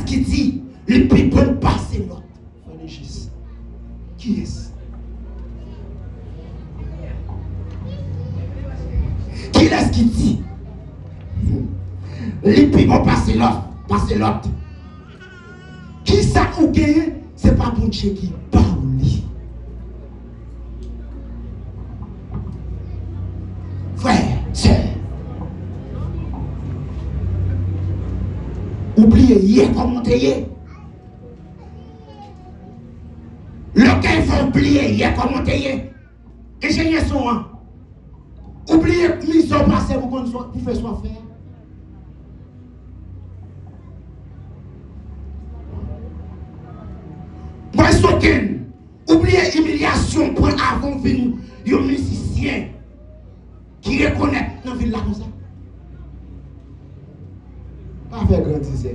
qui dit, le plus bon passer l'autre? Qui est-ce? Qui est-ce qui dit? Les plus bon passer l'autre. Qui ça ou gagne? C'est pas bon Dieu qui parle. Frère, sœur. Oubliez hier comment t'es. Lequel faut oublier hier comment t'es. Ingénieur son hein. Oubliez mission passée pour faire soit faire. Moi sokin. Oubliez humiliation pour avant venir un musicien qui reconnaît dans la ville là comme ça. Pas faire grandir.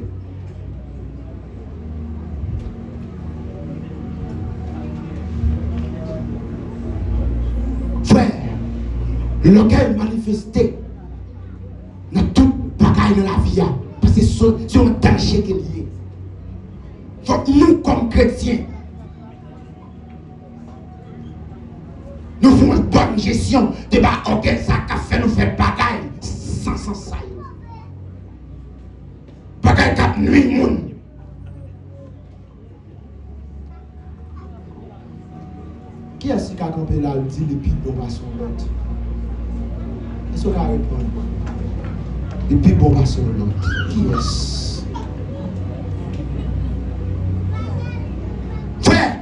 Frère, lequel manifesté dans tout bagaille de la vie, parce que c'est un danger qui est lié. Faut nous, comme chrétiens, nous faisons une bonne gestion de ça qui fait nous faire bagaille sans ça. Bagaille qui a nuit monde. Qui est-ce qui a campé là, dit les pipes pas sur l'autre? Est-ce qu'on va répondre? Les pipes pas sur l'autre. Qui est-ce? Frère,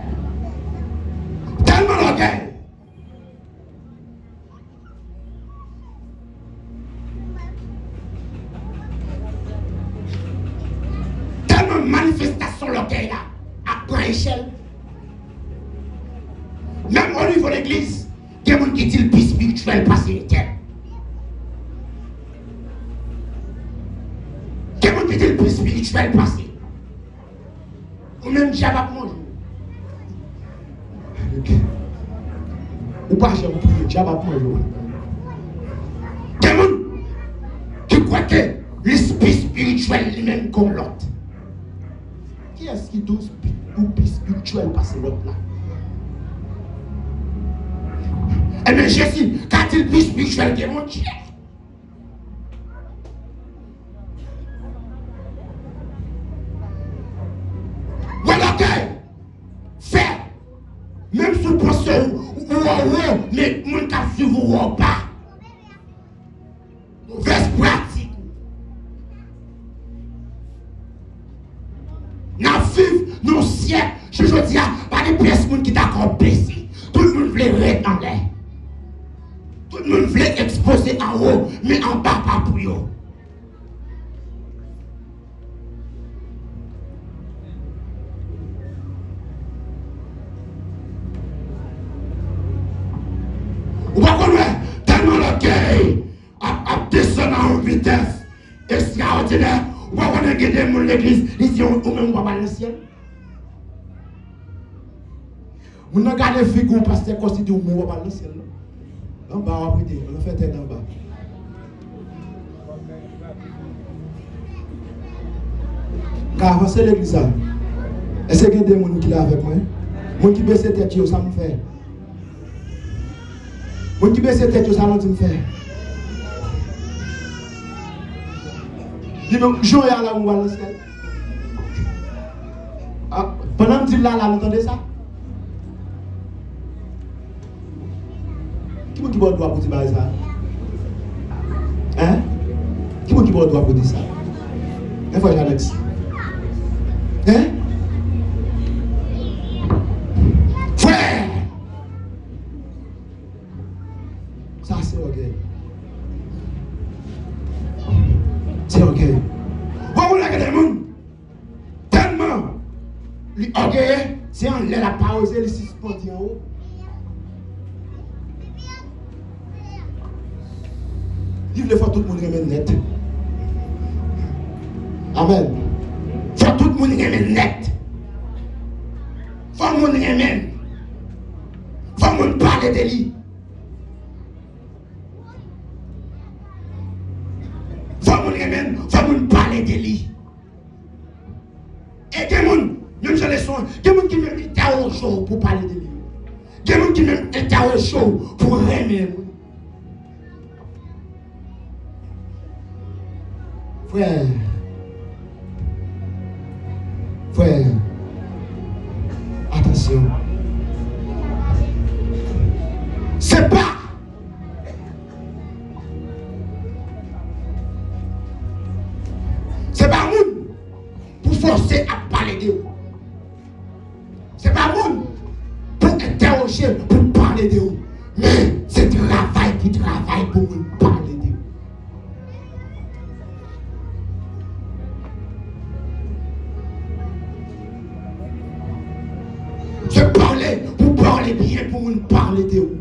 tellement l'orgueil. Tellement manifestation l'orgueil là, à grande échelle. Même au niveau de l'église, il y a des gens qui disent le plus spirituel passé terre. Il y a des gens qui disent le plus spirituel passé. Ou même diable manger. Ou pas j'ai prié, diable manger. Il y a des gens qui croient que l'esprit spirituel lui-même comme l'autre. Qui est-ce qui dit le plus spirituel passé l'autre là? Eh bien, Jésus, quand il plus spirituel que mon Dieu. Voilà que, faire, même sous poisson, mais mon cas suivre ou pas. Mauvaise pratique. N'a vivre nos siècles, je veux dire, pas des personnes qui t'ont blessé. Tout le monde voulait rester en l'air. Tout le monde voulait exposer en haut, mais en bas, pas pour eux. Ou pas qu'on tellement l'orgueil à descendre en vitesse extraordinaire, ou pas qu'on a guidé l'église, ici ou même on va dans le ciel. Vous n'avez pas de figure parce que constitue ou on va dans le ciel. En bas, on a fait tête en bas. Car avancer l'église, est-ce qu'il y a des gens qui sont avec moi? Les gens qui baissent la tête, ça me fait. Les gens qui baissent la tête, ça me fait. Dis-moi, je vais là où on va dans le ciel. Pendant que je dis là, vous entendez ça? Qui est-ce qui doit pour dire ça? Hein? Qui est-ce qui doit pour dire ça? Un fois, Alex. Hein? Frère! Ça, c'est orgueil. C'est orgueil. Vous voulez que les gens, tellement, l'orgueil, c'est en l'air la pause et le suspendé en haut. Il faut tout le monde remettre net. Amen. Faut tout le monde remettre net. Faut le monde remettre. Faut le monde parler de lui. Faut le monde remettre. Faut le monde parler de lui. Et des gens, même j'ai les soins, des gens qui même étaient au chaud pour parler de lui. Des gens qui même étaient au chaud pour aimer. Frère, attention. C'est pas moun pour forcer à parler de vous. C'est pas moun pour interroger, pour parler de vous. Mais c'est travail qui travaille pour nous parler de vous. C'est parler pour parler bien pour nous parler de vous.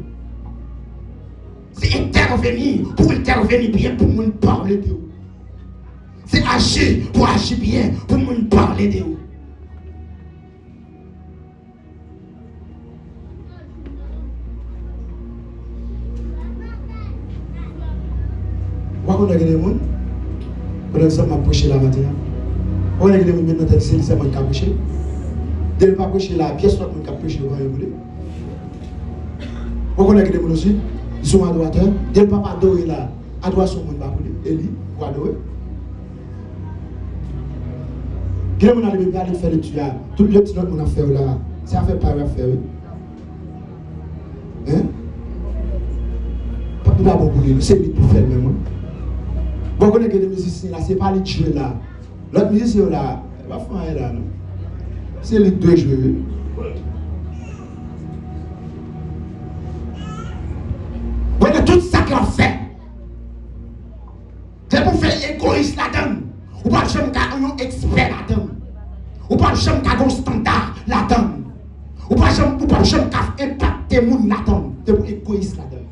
C'est intervenir pour intervenir bien pour nous parler de vous. C'est agir pour agir bien pour nous parler de vous. Vous avez des gens qui ont prêché la matin. Vous avez des gens qui ont prêché la matin. Dès que vous avez prêché la pièce, vous avez prêché le volet. Vous avez des gens aussi qui sont adorateurs. Dès que papa adore là, adoration mon bakouli, Eli, pour adorer. Quand on a les bébés à faire le tueur, tout le petit qu'on a fait là, ça fait pas faire. Hein? Pas pour beaucoup, c'est vite pour faire même. Vous connaissez que les musiciens là, c'est pas les tuer là. L'autre musicien là, il va faire là. C'est les deux joueurs. Voilà tout ça qu'on fait. C'est pour faire égoïste là-dedans. Ou pas jamais qu'à un expert là-dedans. Ou pas jamais qu'à un standard là-dedans. Ou pas jamais qu'à impacter les gens là-dedans. C'est pour égoïste là-dedans.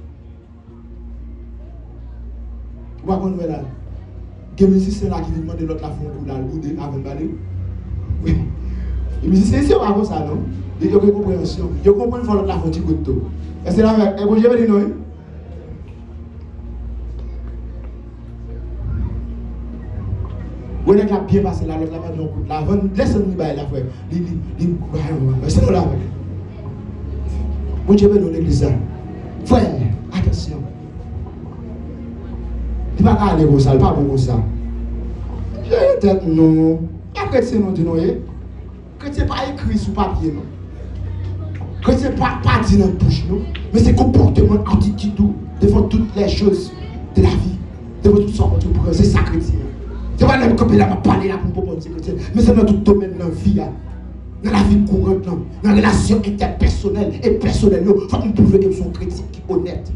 Vous voyez là. Les musiciens là qui viennent demander l'autre la fond pour la louder avant de parler. Oui. Les musiciens ici, on va ça, non? Ils ont une compréhension. Ils comprennent qu'il faut l'autre la fond de tout. Est-ce que c'est là, et vous avez dit non? Vous avez bien passé là, l'autre la fond de la fond. Laissez-nous bailler la frère. C'est là. Vous avez dans l'église là. Frère, attention. Il ne va pas aller comme ça, il ne va pas comme ça. Peut-être non. Après, c'est non, non. Que ce n'est pas écrit sur papier, non. Que ce n'est pas dit dans la bouche, non. Mais c'est comportement, attitude, devant toutes les choses de la vie, devant tout ça, c'est ça chrétien. C'est pas même comme il a parlé là pour me dire chrétien, mais c'est dans tout domaine de la vie, dans la vie courante, dans la relation interpersonnelle et personnelle. Il faut qu'on prouve que son chrétien qui est honnête.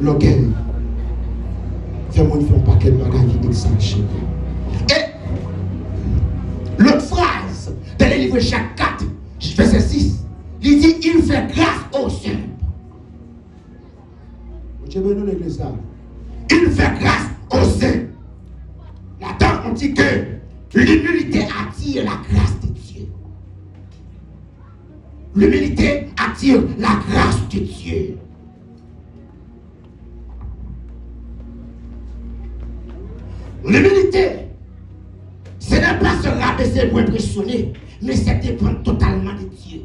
L'orgueil fait mon faire un paquet de bagages qui exagèrent. Et l'autre phrase dans le livre Jacques 4, verset 6, il dit il fait grâce aux saints. Il fait grâce aux saints. Là-dedans, on dit que l'humilité attire la grâce de Dieu. L'humilité attire la grâce de Dieu. L'humilité, ce n'est pas se rabaisser pour impressionner, mais c'est dépendre totalement de Dieu.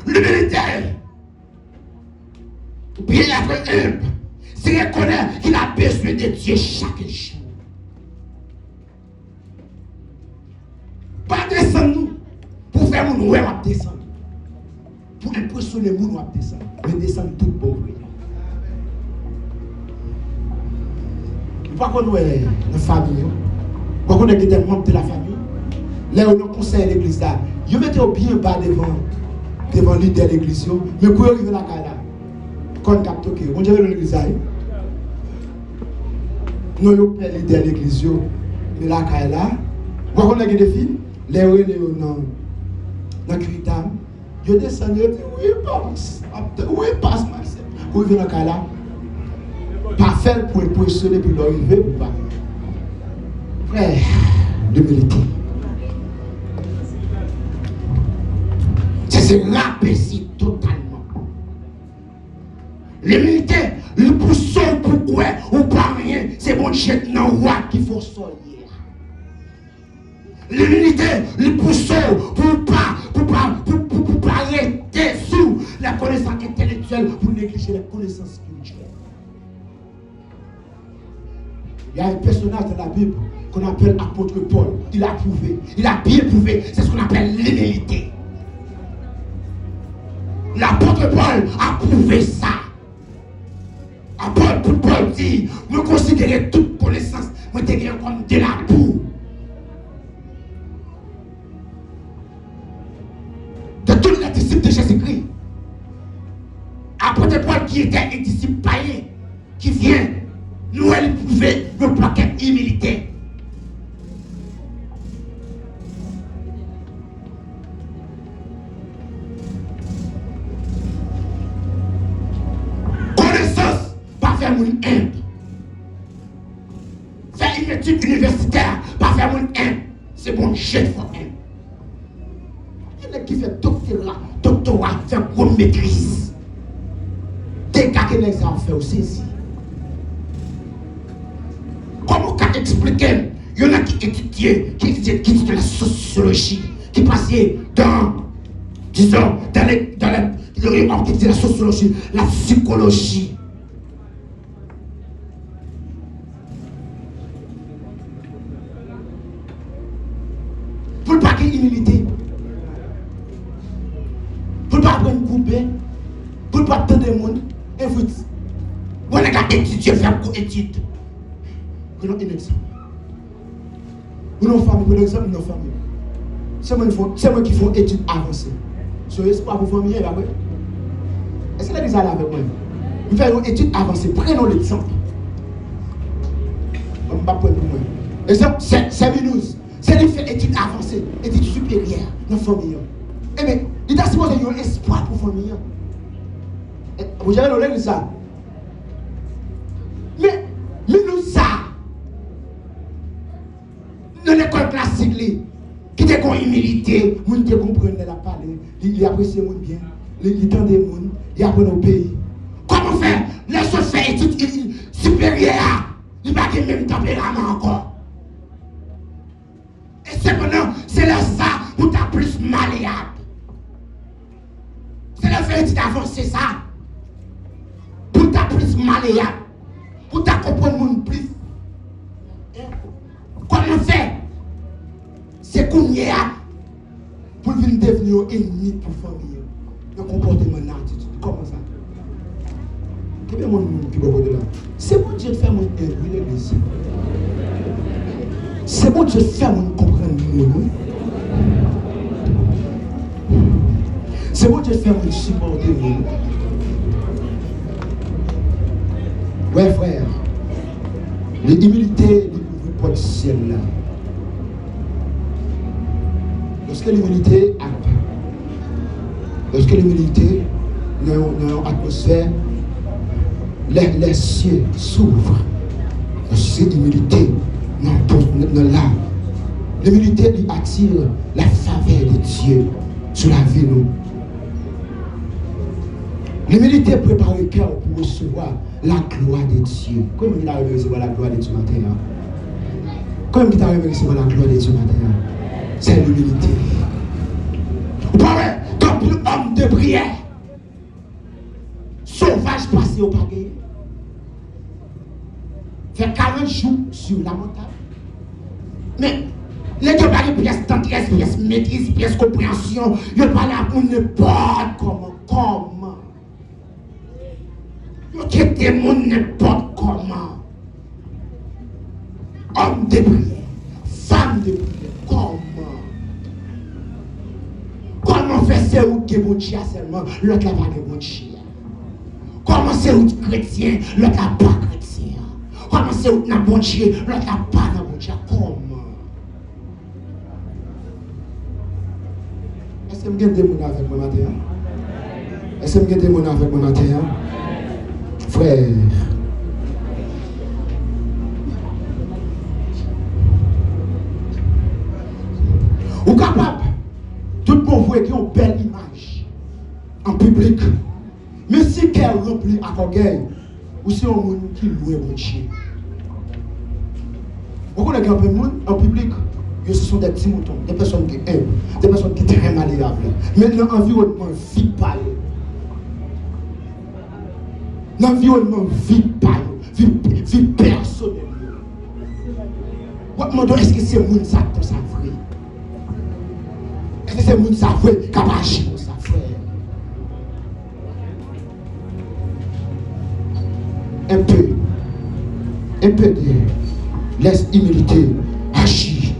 L'humilité, bien être humble, c'est reconnaître qu'il a besoin de Dieu chaque jour. Pas descendre nous pour faire mon oué à descendre. Pour impressionner mon oué à descendre, mais descendre tout pauvre. Pas qu'on est dans la famille, pas qu'on est des membres de la famille. Là, on conseille l'église là. Vous mettez bien bas devant le leader de l'église, mais pour arriver à la caille là, quand on capte que on dirait l'église là. Nous avons pris le leader de l'église, mais la caille là, vous voyez qu'on a des filles, les relais dans le cuitam, ils descendent, ils disent oui, passe, Maxime. Vous venez à la caille là. Pas faire pour impressionner puis l'arriver ou pas. Frère, l'humilité. C'est se rabaisser totalement. L'humilité, le pousse pourquoi ou pas rien. C'est mon jet dans le roi qu'il faut sortir. L'humilité, le pousse pour pas arrêter sous la connaissance intellectuelle pour négliger la connaissance spirituelle. Il y a un personnage dans la Bible qu'on appelle apôtre Paul. Il a prouvé, il a bien prouvé, c'est ce qu'on appelle l'humilité. L'apôtre Paul a prouvé ça. Apôtre Paul dit, me considérer toute connaissance, me tenir comme de la boue. De tous les disciples de Jésus-Christ. Apôtre Paul qui était un disciple païen, qui vient nous éprouver le paquet humilité. Connaissance, pas faire mon humble. Faire une étude universitaire, pas faire mon humble. C'est mon chef pour humble. Il y a qui fait doctorat, fait une maîtrise. Dès qu'à quel exemple fait aussi. Comment expliquer? Il y en a qui étudient la sociologie, qui passaient dans, disons, qui la sociologie, la psychologie. Pour ne pas qu'il y ait humilité, pour ne pas prendre coupé, pour ne pas attendre le monde, et vous dites, on a qu'à étudier, faire une étude. Prenons un exemple. Nous avons une famille, prenons un exemple, nous avons une famille. C'est moi qui fais une étude avancée. Soyez pas pour famille, là, oui. Est-ce que vous êtes là avec moi? Nous faisons une étude avancée. Prenons l'exemple. On ne va pas prendre pour moi. Exemple, c'est Minous. C'est lui qui fait étude avancée, étude supérieure dans la famille. Eh bien, il a supposé un espoir pour la famille. Vous avez l'oreille de ça. Mais, Minous, ça. Dans l'école classique, qui était une humilité, moun te comprendre la parler, il apprécie les gens bien, il tend des gens, il apprend au pays. Comment faire? Laisse faire études supérieures, il n'a pas le même tempérament encore. Et cependant, c'est là ça où tu as plus malléable. C'est là faire études avancées ça. Pour tu as plus malléable. Pour tu comprendre le monde plus. Comment faire? C'est qu'on y a pour venir devenir ennemi pour la famille. Le comportement, l'attitude. Comment ça? Quel est mon monde qui va de là? C'est bon Dieu de faire mon l'église. C'est bon Dieu de faire mon comprendre mon nom. C'est bon Dieu de faire mon supporter mon nom. Ouais, frère. L'humilité, pas de ciel là. Lorsque l'humilité dans l'atmosphère, les cieux s'ouvrent. Lorsque l'humilité dans l'âme, l'humilité lui attire la faveur de Dieu sur la vie nous. L'humilité prépare le cœur pour recevoir la gloire de Dieu. Comment il a recevoir la gloire de Dieu matin? Comment il a recevoir la gloire de Dieu matin? C'est l'humilité. Vous parlez comme l'homme de prière. Sauvage passé au pagaille. Fait 40 jours sur la montagne. Mais les deux parlent pièces tendresse, pièces maîtrise, pièces compréhension. Ils parlent pour n'importe comment. Comment? Ils quittent le monde n'importe comment. Homme de prière, femme de prière. Comment faire c'est où que bon Dieu seulement, l'autre n'a pas de bon Dieu. Comment c'est où chrétien, l'autre n'a pas chrétien. Comment c'est où n'a bon Dieu, l'autre n'a pas de bon Dieu. Comment? Est-ce que vous avez des mots avec moi matin? Est-ce que vous avez des mots avec moi matin? Frère. Ou capable, tout bon vous qui ont une belle image en public, mais si qu'elle remplit à Kogueil, ou si on monde qui loue mon chien. Beaucoup de gens en public, ce sont des petits moutons, des personnes qui aiment, des personnes qui sont très malléables. Mais dans l'environnement vital, l'environnement vital, vie personnelle. Je me demande est-ce que c'est le monde ça pour ça vrai? Est-ce que c'est le monde ça vrai qui a agi pour ça frère? Un peu de laisse humilité agir.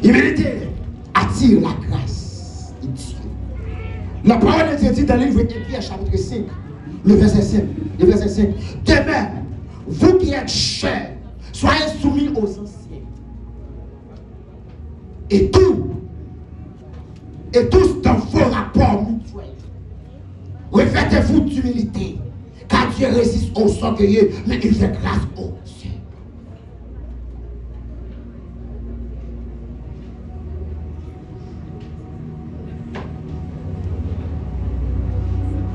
Humilité attire la grâce de Dieu. La parole de Dieu dit dans le livre de Pierre chapitre 5, le verset 5. De même, vous qui êtes chers, soyez soumis aux anciens. Et tous dans vos rapports mutuels, revêtez-vous d'humilité, car Dieu résiste aux orgueilleux, mais il fait grâce aux cieux.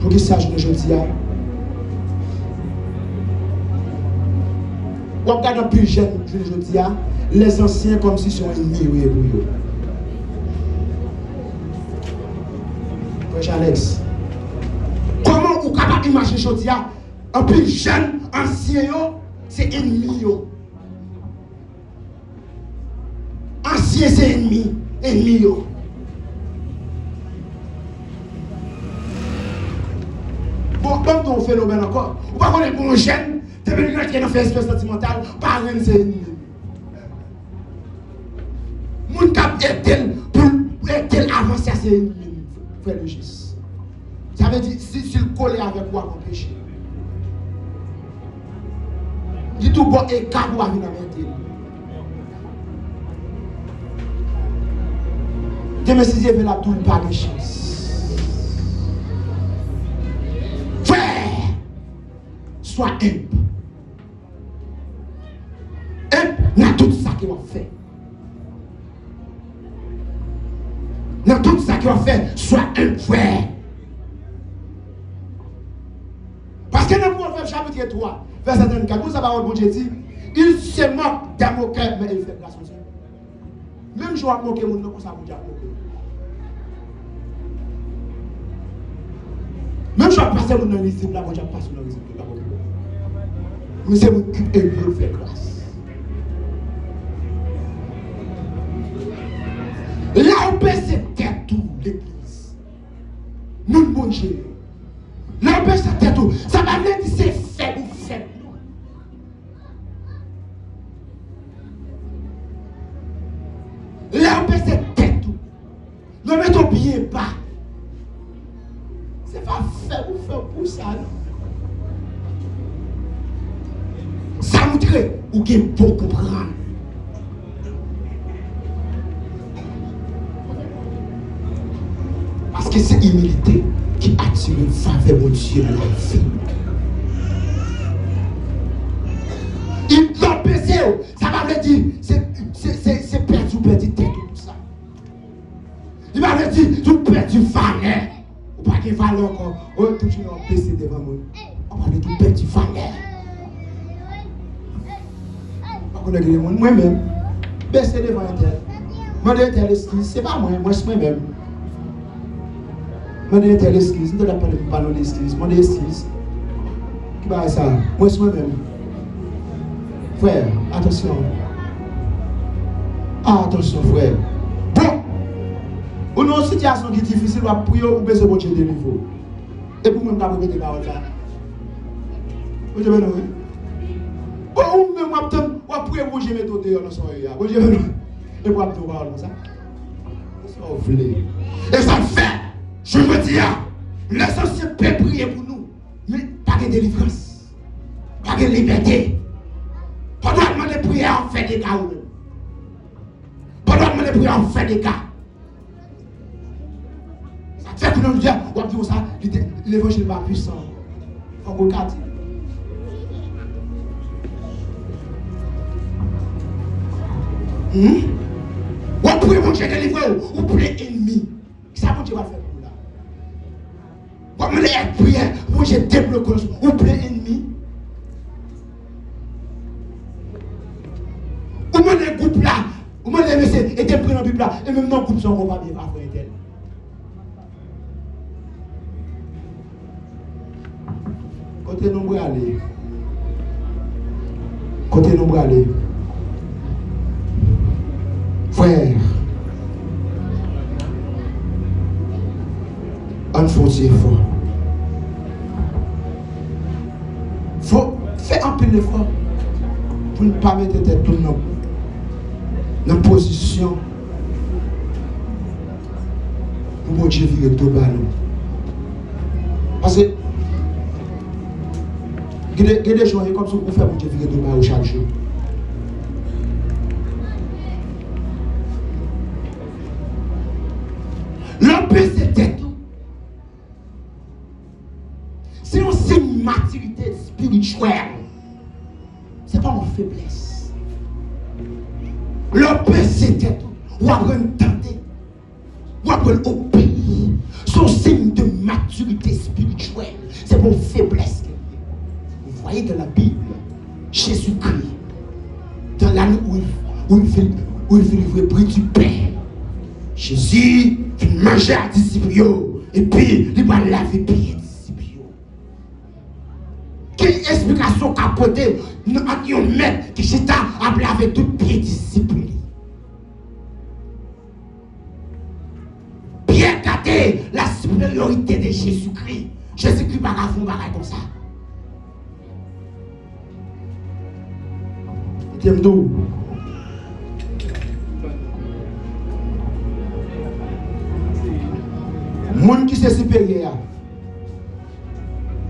Pour qu'il sache de aujourd'hui, on regarde un plus jeune aujourd'hui, les anciens comme si sont ennemis pour eux. Frère Alex, comment vous capable d'imaginer aujourd'hui un plus jeune, ancien, c'est ennemi. Ancien, c'est ennemi. Bon, comme on fait phénomène encore, vous ne pouvez pas connaître un jeune, depuis que vous avez espèce sentimentale, par exemple, c'est ennemi. Moun kap est-elle pour est-elle avancer à ses ennemis, frère le geste. Ça veut dire si le coller avec moi pour pécher. Il tout bon et cap ou avec la mentelle. Demain si j'ai fait la tour pas de chance. Frère, sois humble. Dans tout ça qu'il va faire. Dans tout ça qu'il va faire, sois un frère. Parce que dans le Proverbe chapitre 3, verset 34, vous savez, bon Dieu dit, il se moque d'un moqueur, mais il fait grâce aux yeux. Même je vais moquer mon nom, comme ça, mon Dieu moquer. Même je vais passer mon nom ici, là, mon Dieu passe mon nom ici, là, mon Dieu. Mais c'est mon cul et il fait grâce. Là où peut se taire tout l'église. Nous bon Dieu. Là où peut se taire tout. Ça va dire que c'est faible ou faible. Là où peut se taire tout. Ne mettons bien pas. C'est pas faible ou faible pour ça. Ça montre ou qu'il faut comprendre. Parce que c'est l'humilité qui attire une faveur de Dieu dans la vie. Il doit baisser, ça va me dire, c'est perdu tête tout ça. Il va me dire, tu perds du valeur. Ou pas de valeur encore. Oh, tout le monde baisser devant moi. On va me dire, tu perds du valeur. Moi-même, baisser devant un tel. Moi, de tel excuse, c'est pas moi, moi, c'est moi-même. Je vais dire l'excuse, je ne vais pas parler d'excuse, je vais dire l'excuse. Qui va ça? Moi, c'est moi-même. Frère, attention. Attention, frère. Bon, on a une situation qui est difficile, on va prier ou baisser votre de niveau. Et pour moi, je vais répéter la parole là. Vous avez vu? Bon, ou même, on va prier pour que je mette au dehors dans son œil. Vous avez vu? Et pour vous parler comme ça. Ça vous voulez. Et ça fait. Je veux dire, les anciens peuvent prier pour nous, mais pas de délivrance, pas de liberté. Pas de demander de prier en fait des cas. Pas de demander de prier en fait des cas. Ça fait que nous disons, on va dire ça, l'évangile va puissant. On regarde. On prie mon Dieu délivrer ou prie ennemi. Ça, mon Dieu va faire. Comme les prières, vous projet débloqué, ou plein ennemi. Ou même les groupes là, ou même les messieurs étaient pris dans la Bible là, et même dans le groupe, sont pas bien après elle. Côté nous aller. Côté nous aller. Frère, on faut dire fort. Faut faire un peu d'effort pour ne pas mettre tête tout le monde dans la position pour mon Dieu virer tout bas. Parce que il y a des gens comme ça pour faire mon Dieu virer tout bas chaque jour. L'empêche c'est tête. C'est aussi une maturité spirituelle. C'est pas une faiblesse. L'empêche c'est tête. Ou apprendre à tenter. Ou apprendre à obéir. C'est un signe de maturité spirituelle. C'est pas une faiblesse. Vous voyez dans la Bible, Jésus-Christ, dans l'année où il fait livrer prix du pain. Jésus fait manger à disciples et puis il va laver pieds disciples. Quelle explication qu'a porté un maître qui s'est à laver tout pieds disciples? Bien garder la supériorité de Jésus-Christ. Jésus-Christ va faire un bagage comme ça. T'aimes d'où? Monde qui s'est supérieur,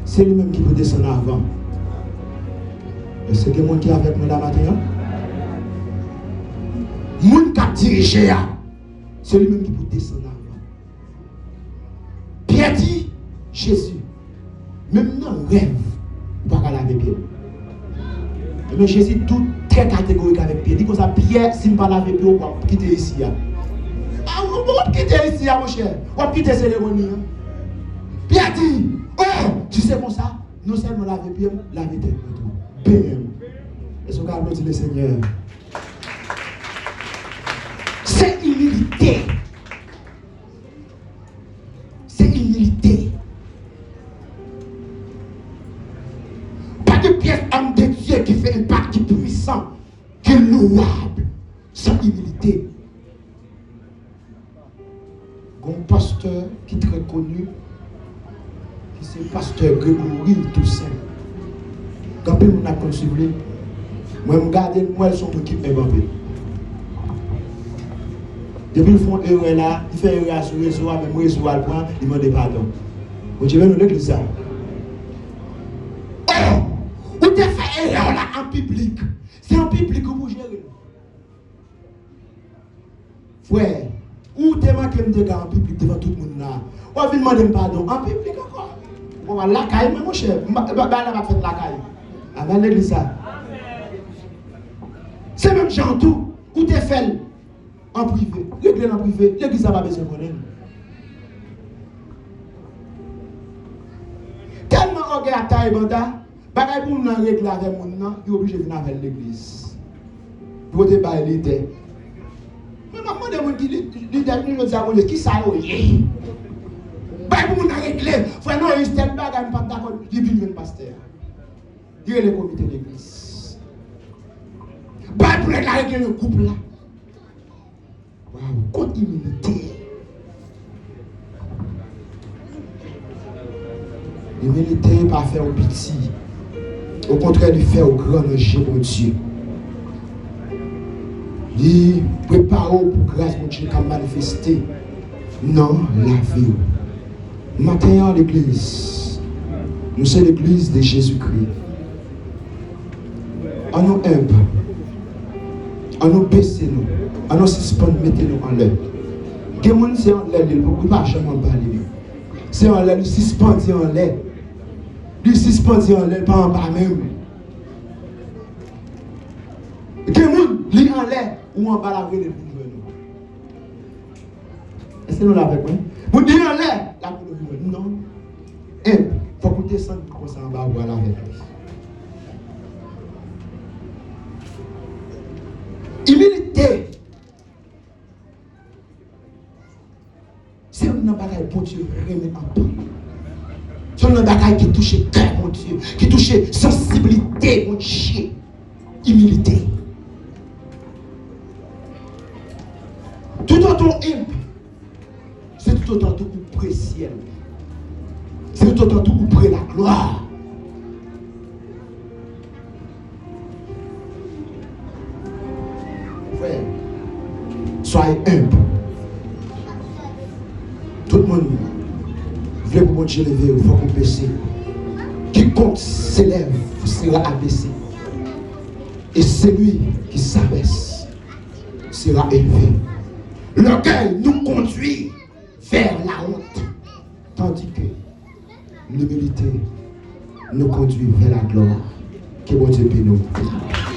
c'est lui-même qui peut descendre avant. Est-ce que le monde qui est avec nous la matin? Monde qui a dirigé, c'est lui-même qui peut descendre avant. Pierre dit, Jésus, même dans le rêve, il ne peut pas laver pied. Mais Jésus, tout très catégorique avec pied. Il dit comme ça, Pierre, s'il ne peut pas laver pied, on va quitter ici. On va quitter ici, mon cher. On va quitter la cérémonie. Pierre dit, oh, tu sais comme ça, non seulement laver pied, laver tête. BM. Est-ce qu'on peut applaudir le Seigneur? C'est humilité. C'est humilité. Pas de pièce homme de Dieu qui fait un pacte qui est puissant, qui est louable, sans humilité. Un pasteur qui est très connu, qui c'est pasteur Grégory Toussaint. Quand on a consulté, moi je regarde moi son équipe Mbappé. Depuis qu'ils font erreur là, ils font erreur sur le réseau, même le réseau à le point, ils demandent pardon. Vous dites, nous l'église ça. Oh! Vous avez fait erreur là en public. C'est en public que vous gérez. Frère, où t'es manqué de gars en public devant tout le monde là? On va demander pardon en public encore. On va la caille, mon cher. On va faire la caille. Amen, l'église ça. C'est même genre tout. Où t'es fait en privé. L'église en privé. L'église ça va besoin de connaître. Tellement on regarde taille banda, bagay pour nous régler avec mon nom, il est obligé de venir avec l'église. Pour te bailler l'idée. Mais maman de mon dit qui ça est? Bagay pour nous régler, frère non, il est tel bagay pas d'accord, il vient le pasteur. Il est le comité de l'église. Bagay pour régler le couple là. Waouh, continuité. L'humilité n'est pas faire au petit. Au contraire, il fait au grand danger, mon Dieu. Il prépare pour grâce, mon Dieu, qu'à manifester. Non, la vie. Maintenant, l'église. Nous sommes l'église de Jésus-Christ. En nous humble. En nous baisser, nous. En nous suspendre, mettez-nous en l'air. Que mon c'est en l'air, il ne peut pas jamais parler. C'est en l'air, il suspendu en l'air. Il suspendu en l'air, pas en bas même. Que moun li en l'air ou en bas la vraie de nous. Est-ce que nous l'avons avec moi? Vous dites en l'air, la vraie de nous. Non. Il faut que descendre comme ça en bas, voilà avec lui. Humilité. C'est un bagage pour Dieu, remet en paix. C'est un bagage qui touche le cœur, mon Dieu, qui touche la sensibilité, mon Dieu. Humilité. Tout autant humble, c'est tout autant tout pour le ciel. C'est tout autant tout pour la gloire. Frère, soyez humble. Tout le monde veut que mon Dieu lever, il faut qu'on baisse. Quiconque s'élève sera abaissé. Et celui qui s'abaisse sera élevé. L'orgueil nous conduit vers la honte, tandis que l'humilité nous conduit vers la gloire. Que mon Dieu bénisse nous.